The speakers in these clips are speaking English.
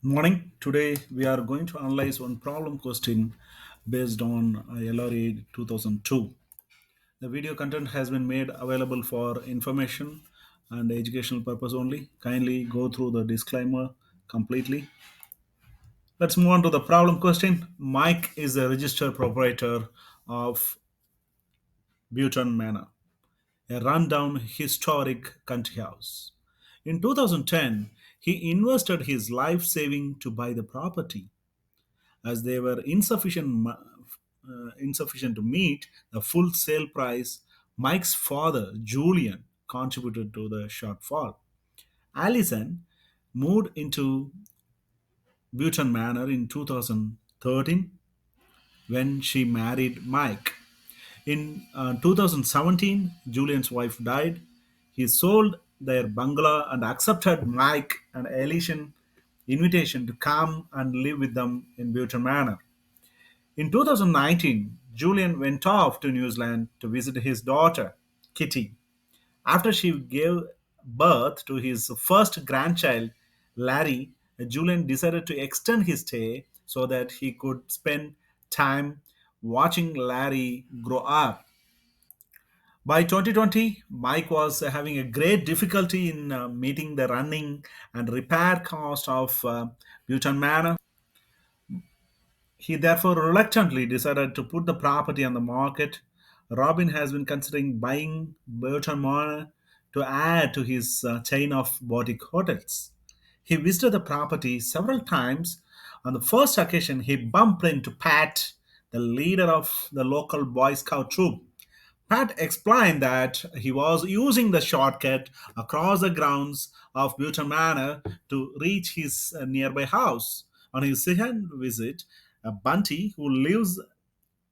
Morning. Today we are going to analyze one problem question based on LRA 2002. The video content has been made available for information and educational purpose only. Kindly go through the disclaimer completely. Let's move on to the problem question. Mike is a registered proprietor of Button Manor, a rundown historic country house. In 2010, he invested his life saving to buy the property. As they were insufficient to meet the full sale price, Mike's father, Julian, contributed to the shortfall. Allison moved into Button Manor in 2013 when she married Mike. In 2017, Julian's wife died. He sold their bungalow and accepted Mike and Alicia's invitation to come and live with them in Button Manor. In 2019, Julian went off to New Zealand to visit his daughter, Kitty. After she gave birth to his first grandchild, Larry, Julian decided to extend his stay so that he could spend time watching Larry grow up. By 2020, Mike was having a great difficulty in meeting the running and repair cost of Button Manor. He therefore reluctantly decided to put the property on the market. Robin has been considering buying Burton Manor to add to his chain of boutique hotels. He visited the property several times. On the first occasion, he bumped into Pat, the leader of the local Boy Scout troop. Pat explained that he was using the shortcut across the grounds of Button Manor to reach his nearby house. On his second visit, Bunty, who lives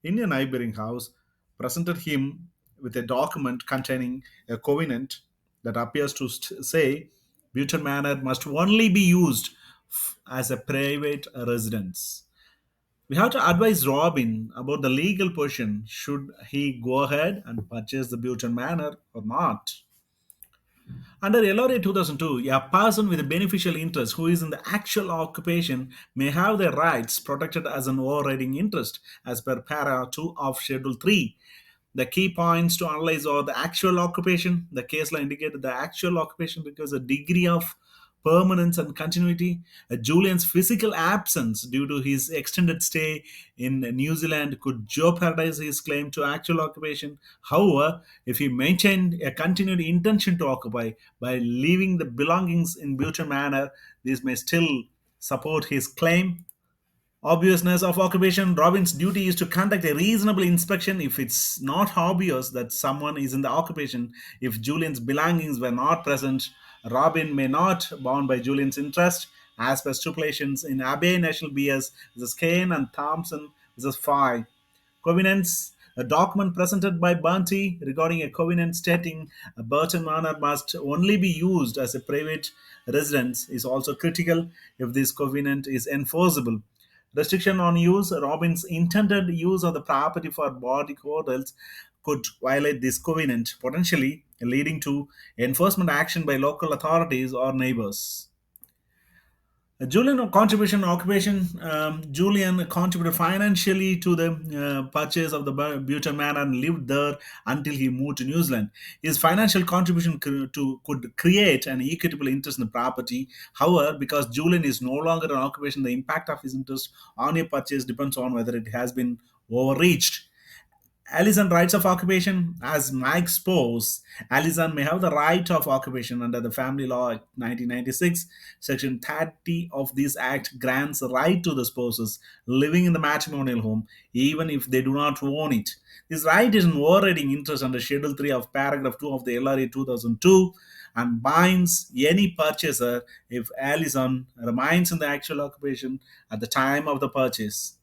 in a neighboring house, presented him with a document containing a covenant that appears to say Button Manor must only be used as a private residence. We have to advise Robin about the legal position. Should he go ahead and purchase the Button Manor or not? Under LRA 2002, a person with a beneficial interest who is in the actual occupation may have their rights protected as an overriding interest as per para 2 of Schedule 3. The key points to analyze are the actual occupation. The case law indicated the actual occupation requires a degree of permanence and continuity. Julian's physical absence due to his extended stay in New Zealand could jeopardize his claim to actual occupation. However, if he maintained a continued intention to occupy by leaving the belongings in Button Manor, this may still support his claim. Obviousness of occupation. Robin's duty is to conduct a reasonable inspection if it's not obvious that someone is in the occupation. If Julian's belongings were not present, Robin may not bound by Julian's interest as per stipulations in Abbey National BS versus Kane and Thompson versus Fye. Covenants. A document presented by Bunty regarding a covenant stating a Burton Manor must only be used as a private residence is also critical if this covenant is enforceable. Restriction on use. Robin's intended use of the property for body hotels could violate this covenant, potentially leading to enforcement action by local authorities or neighbors. Julian contribution occupation. Julian contributed financially to the purchase of the Button Manor and lived there until he moved to New Zealand. His financial contribution could create an equitable interest in the property. However, because Julian is no longer an occupation, the impact of his interest on a purchase depends on whether it has been overreached. Allison rights of occupation. As Mike spouse, Allison may have the right of occupation under the Family Law Act 1996. Section 30 of this act grants the right to the spouses living in the matrimonial home, even if they do not own it. This right is an overriding interest under Schedule 3 of Paragraph 2 of the LRA 2002 and binds any purchaser if Allison remains in the actual occupation at the time of the purchase.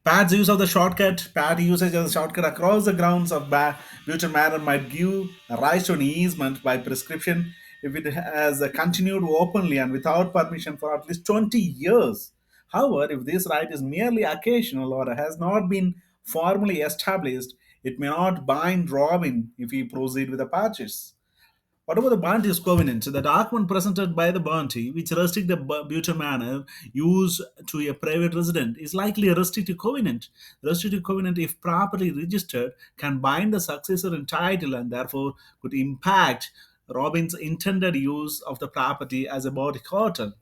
Pat's use of the shortcut, Pat usage of the shortcut across the grounds of Butcher Manor might give rise to an easement by prescription if it has continued openly and without permission for at least 20 years. However, if this right is merely occasional or has not been formally established, it may not bind Robin if he proceed with the purchase. What about the Bounty's covenant? The document presented by the Bounty, which restrict the Butcher manor use to a private resident, is likely a restrictive covenant. Restrictive covenant, if properly registered, can bind the successor in title and therefore could impact Robin's intended use of the property as a body hotel.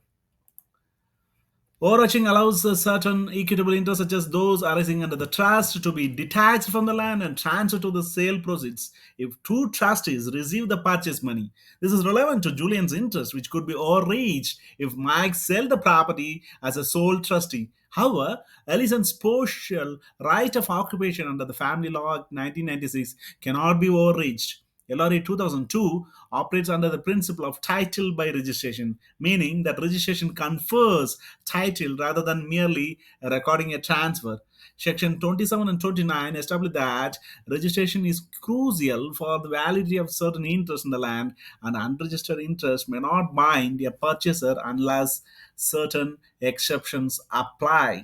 Overarching allows a certain equitable interests, such as those arising under the trust, to be detached from the land and transferred to the sale proceeds if two trustees receive the purchase money. This is relevant to Julian's interest, which could be overreached if Mike sell the property as a sole trustee. However, Allison's partial right of occupation under the Family Law Act 1996 cannot be overreached. LRA 2002 operates under the principle of title by registration, meaning that registration confers title rather than merely recording a transfer. Section 27 and 29 establish that registration is crucial for the validity of certain interests in the land, and unregistered interest may not bind a purchaser unless certain exceptions apply.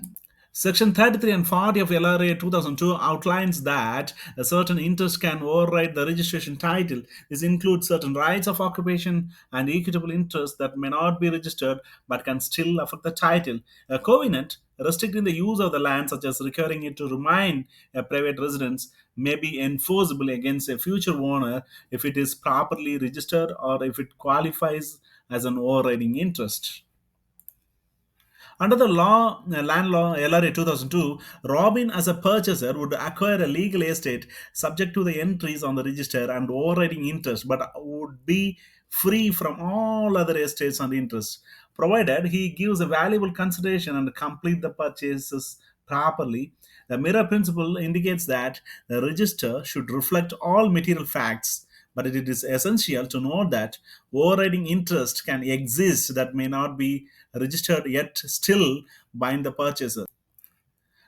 Section 33 and 40 of LRA 2002 outlines that a certain interest can override the registration title. This includes certain rights of occupation and equitable interests that may not be registered but can still affect the title. A covenant restricting the use of the land, such as requiring it to remain a private residence, may be enforceable against a future owner if it is properly registered or if it qualifies as an overriding interest. Under the law, land law LRA 2002, Robin as a purchaser would acquire a legal estate subject to the entries on the register and overriding interest, but would be free from all other estates and interests, provided he gives a valuable consideration and complete the purchases properly. The mirror principle indicates that the register should reflect all material facts, but it is essential to note that overriding interest can exist that may not be registered yet still bind the purchaser.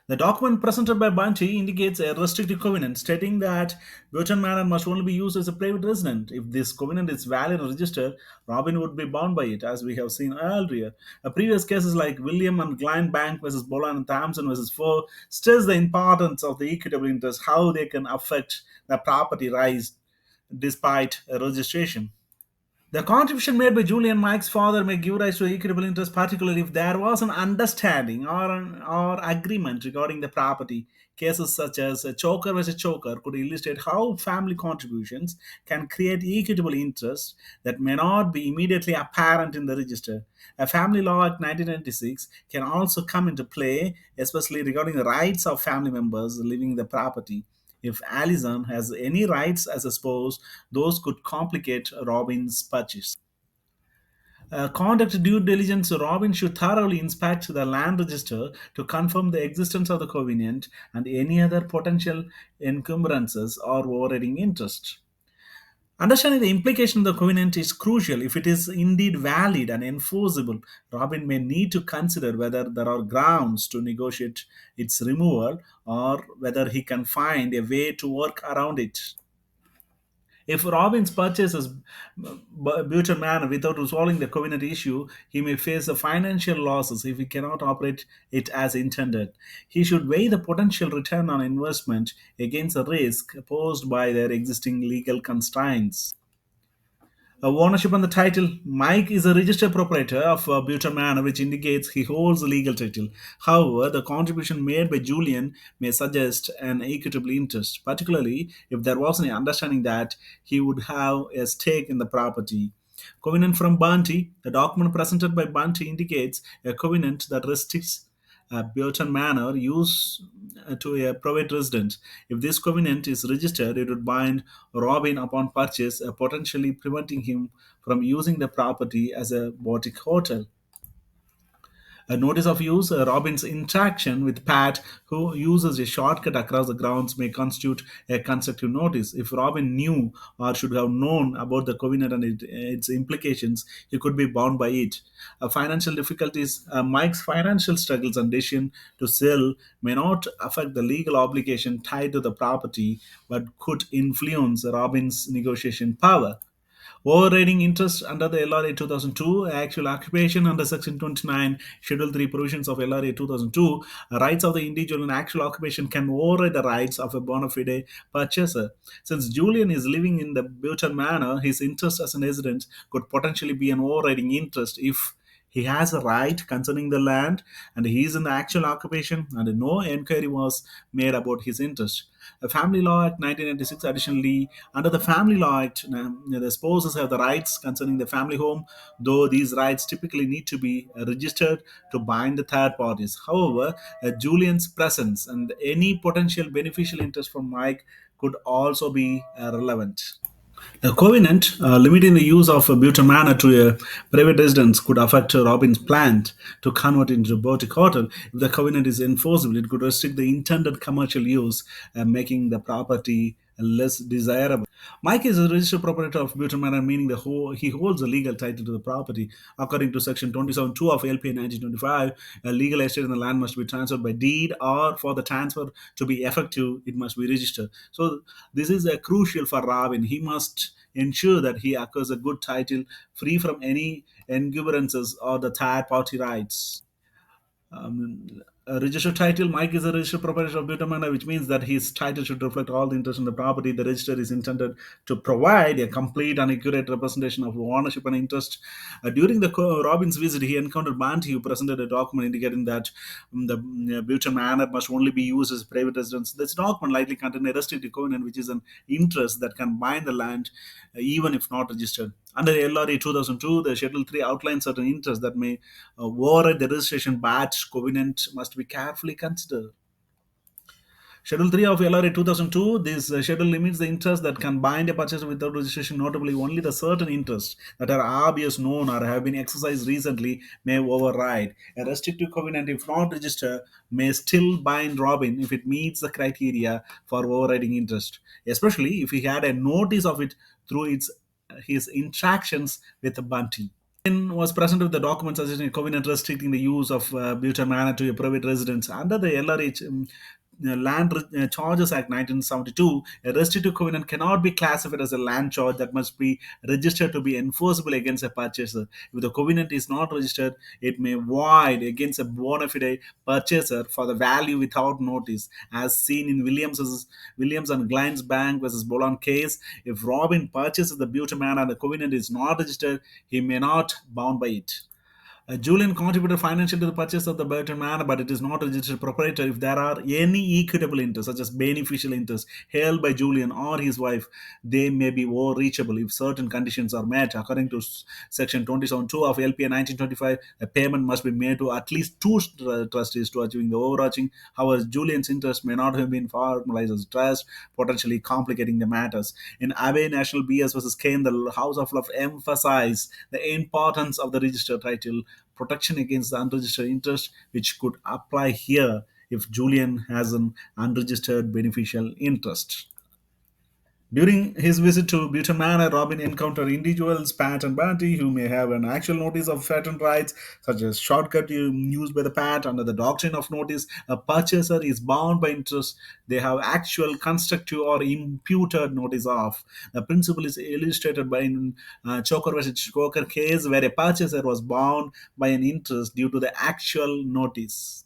The document presented by Banchi indicates a restrictive covenant stating that Burton Manor must only be used as a private resident. If this covenant is valid and registered, Robin would be bound by it, as we have seen earlier. Previous cases like William and Glenn Bank versus Boland and Thompson versus Ford stress the importance of the equitable interest, how they can affect the property rights despite registration. The contribution made by Julian Mike's father may give rise to equitable interest, particularly if there was an understanding or agreement regarding the property. Cases such as a choker versus choker could illustrate how family contributions can create equitable interest that may not be immediately apparent in the register. A Family Law Act 1996 can also come into play, especially regarding the rights of family members living in the property. If Allison has any rights as a spouse, those could complicate Robin's purchase. Conduct due diligence. Robin should thoroughly inspect the land register to confirm the existence of the covenant and any other potential encumbrances or overriding interest. Understanding the implication of the covenant is crucial. If it is indeed valid and enforceable, Robin may need to consider whether there are grounds to negotiate its removal or whether he can find a way to work around it. If Robbins purchases Butcher Manor without resolving the covenant issue, he may face the financial losses if he cannot operate it as intended. He should weigh the potential return on investment against the risk posed by their existing legal constraints. Ownership and the title. Mike is a registered proprietor of Buter Manor, which indicates he holds the legal title. However, the contribution made by Julian may suggest an equitable interest, particularly if there was an understanding that he would have a stake in the property. Covenant from Bunty. The document presented by Bunty indicates a covenant that restricts Burton Manor use to a private residence. If this covenant is registered, it would bind Robin upon purchase, potentially preventing him from using the property as a boutique hotel. A notice of use. Robin's interaction with Pat, who uses a shortcut across the grounds, may constitute a constructive notice. If Robin knew or should have known about the covenant and its implications, he could be bound by it. Financial difficulties. Mike's financial struggles and decision to sell may not affect the legal obligation tied to the property, but could influence Robin's negotiation power. Overriding interest under the LRA 2002, actual occupation under Section 29, Schedule 3 provisions of LRA 2002, rights of the individual in actual occupation can override the rights of a bona fide purchaser. Since Julian is living in the Bhutan manor, his interest as an resident could potentially be an overriding interest if he has a right concerning the land and he is in the actual occupation and no enquiry was made about his interest. The Family Law Act 1996, additionally, under the Family Law Act, the spouses have the rights concerning the family home, though these rights typically need to be registered to bind the third parties. However, Julian's presence and any potential beneficial interest from Mike could also be relevant. A covenant limiting the use of a Bhutan manor to a private residence could affect Robin's plan to convert it into a boutique hotel. If the covenant is enforceable, it could restrict the intended commercial use, making the property less desirable. Mike is a registered proprietor of Bhutan Manor, meaning he holds a legal title to the property. According to Section 27.2 of LPA 1925, a legal estate in the land must be transferred by deed, or for the transfer to be effective, it must be registered. So, this is crucial for Robin. He must ensure that he acquires a good title free from any encumbrances or the third party rights. A registered title. Mike is a registered proprietor of Butamana, which means that his title should reflect all the interest in the property. The register is intended to provide a complete and accurate representation of ownership and interest. During the Robin's visit, he encountered Banti, who presented a document indicating that the Butan Manor must only be used as private residence. This document likely contains a restricted covenant, which is an interest that can bind the land even if not registered. Under LRA 2002, the Schedule 3 outlines certain interests that may override the registration, but covenant must be carefully considered. Schedule 3 of LRA 2002, this schedule limits the interest that can bind a purchaser without registration. Notably, only the certain interests that are obvious, known, or have been exercised recently may override. A restrictive covenant, if not registered, may still bind Robin if it meets the criteria for overriding interest, especially if he had a notice of it through his interactions with Bunty. Was present with the document suggesting a covenant restricting the use of Bhutan manor to a private residence. Under the LRH Land Charges Act 1972, a restrictive covenant cannot be classified as a land charge that must be registered to be enforceable against a purchaser. If the covenant is not registered, it may void against a bona fide purchaser for the value without notice, as seen in Williams and Glyn's Bank versus Bolon case. If Robin purchases the Bhutan manor and the covenant is not registered, he may not bound by it. Julian contributed financially to the purchase of the Burton Manor, but it is not registered proprietor if there are any equitable interests, such as beneficial interests, held by Julian or his wife. They may be overreachable if certain conditions are met. According to Section 27.2 of LPA 1925, a payment must be made to at least two trustees to achieving the overarching. However, Julian's interest may not have been formalized as trust, potentially complicating the matters. In Abbey National BS versus Kane, the House of Love emphasized the importance of the registered title protection against the unregistered interest, which could apply here if Julian has an unregistered beneficial interest. During his visit to Bhutan Manor, Robin encountered individuals, Pat and Banty, who may have an actual notice of certain rights, such as shortcut used by the Pat under the doctrine of notice. A purchaser is bound by interest they have actual constructive or imputed notice of. The principle is illustrated by Choker versus Choker case, where a purchaser was bound by an interest due to the actual notice.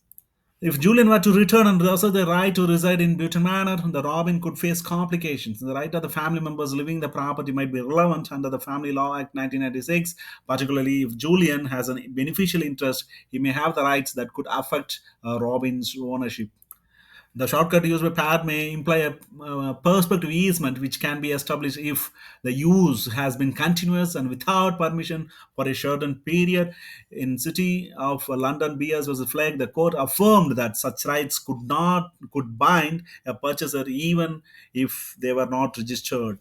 If Julian were to return and assert the right to reside in Bhutan Manor, the Robin could face complications. The right of the family members living the property might be relevant under the Family Law Act 1996, particularly if Julian has a beneficial interest, he may have the rights that could affect Robin's ownership. The shortcut used by Pat may imply a perspective easement, which can be established if the use has been continuous and without permission for a certain period. In City of London BS was a flag, the court affirmed that such rights could bind a purchaser even if they were not registered.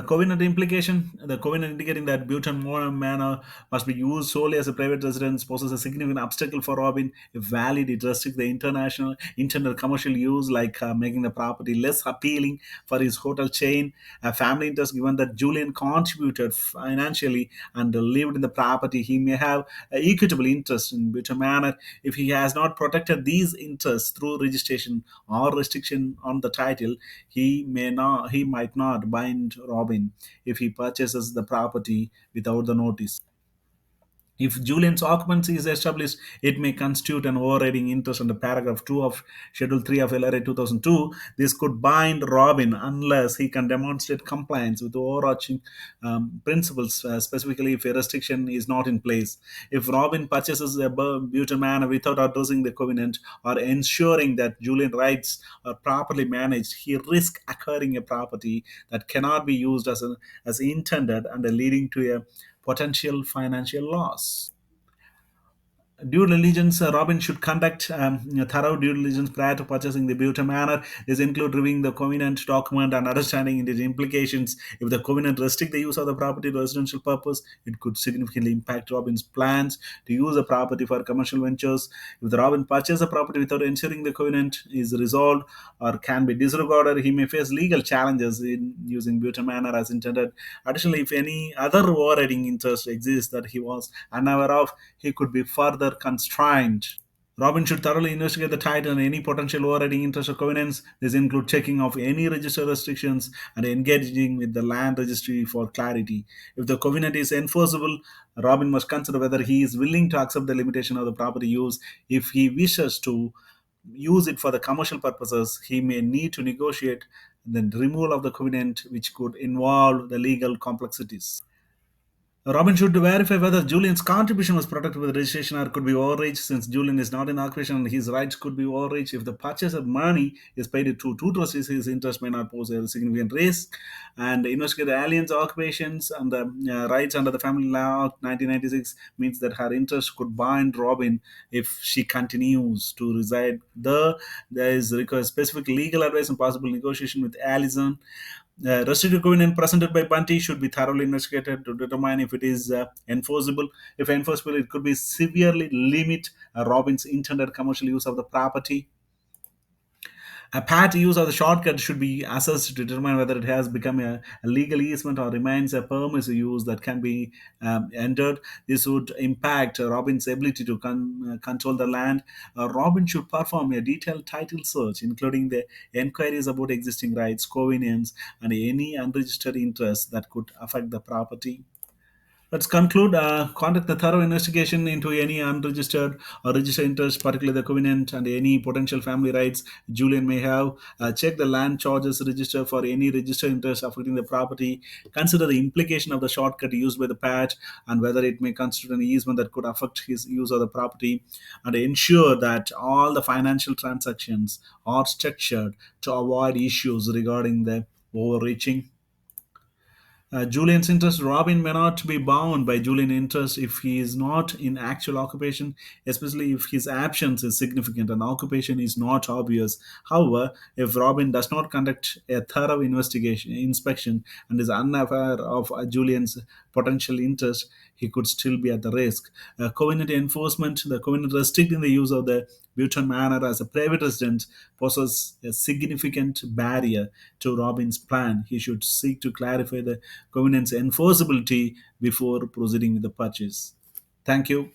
Covenant implication. The covenant indicating that Bhutan Manor must be used solely as a private residence poses a significant obstacle for Robin. If valid, it restricts the internal commercial use, like making the property less appealing for his hotel chain. A family interest, given that Julian contributed financially and lived in the property, he may have an equitable interest in Bhutan Manor. If he has not protected these interests through registration or restriction on the title, he might not bind Robin Robin if he purchases the property without the notice. If Julian's occupancy is established, it may constitute an overriding interest under paragraph 2 of Schedule 3 of LRA 2002. This could bind Robin unless he can demonstrate compliance with overarching principles, specifically if a restriction is not in place. If Robin purchases a Button Manor without addressing the covenant or ensuring that Julian rights are properly managed, he risks acquiring a property that cannot be used as intended and leading to a potential financial loss. Due diligence, Robin should conduct thorough due diligence prior to purchasing the Butte Manor. This include reviewing the covenant document and understanding its implications. If the covenant restrict the use of the property to residential purpose, it could significantly impact Robin's plans to use the property for commercial ventures. If the Robin purchases a property without ensuring the covenant is resolved or can be disregarded, he may face legal challenges in using Butte Manor as intended. Additionally, if any other overriding interest exists that he was unaware of, he could be further constrained. Robin should thoroughly investigate the title and any potential overriding interest or covenants. This includes checking of any register restrictions and engaging with the land registry for clarity. If the covenant is enforceable, Robin must consider whether he is willing to accept the limitation of the property use. If he wishes to use it for the commercial purposes, he may need to negotiate the removal of the covenant, which could involve the legal complexities. Robin should verify whether Julian's contribution was protected with registration or could be overreached since Julian is not in occupation and his rights could be overreached. If the purchase of money is paid to two trustees, his interest may not pose a significant risk. And investigate the alien's occupations and the rights under the Family Law Act 1996 means that her interest could bind Robin if she continues to reside there. There is requires specific legal advice and possible negotiation with Allison. Restrictive covenant presented by Bunty should be thoroughly investigated to determine if it is enforceable. If enforceable, it could be severely limit Robin's intended commercial use of the property. A pat use of the shortcut should be assessed to determine whether it has become a legal easement or remains a permissive use that can be entered. This would impact Robin's ability to control the land. Robin should perform a detailed title search, including the enquiries about existing rights, covenants, and any unregistered interests that could affect the property. Let's conclude. Conduct the thorough investigation into any unregistered or registered interest, particularly the covenant and any potential family rights Julian may have. Check the land charges register for any registered interest affecting the property. Consider the implication of the shortcut used by the patch and whether it may constitute an easement that could affect his use of the property. And ensure that all the financial transactions are structured to avoid issues regarding the overreaching. Julian's interest, Robin may not be bound by Julian interest if he is not in actual occupation, especially if his absence is significant and occupation is not obvious. However, if Robin does not conduct a thorough investigation inspection and is unaware of Julian's potential interest, he could still be at the risk. Covenant enforcement, the covenant restricting the use of the Button Manor as a private residence poses a significant barrier to Robin's plan. He should seek to clarify the covenant's enforceability before proceeding with the purchase. Thank you.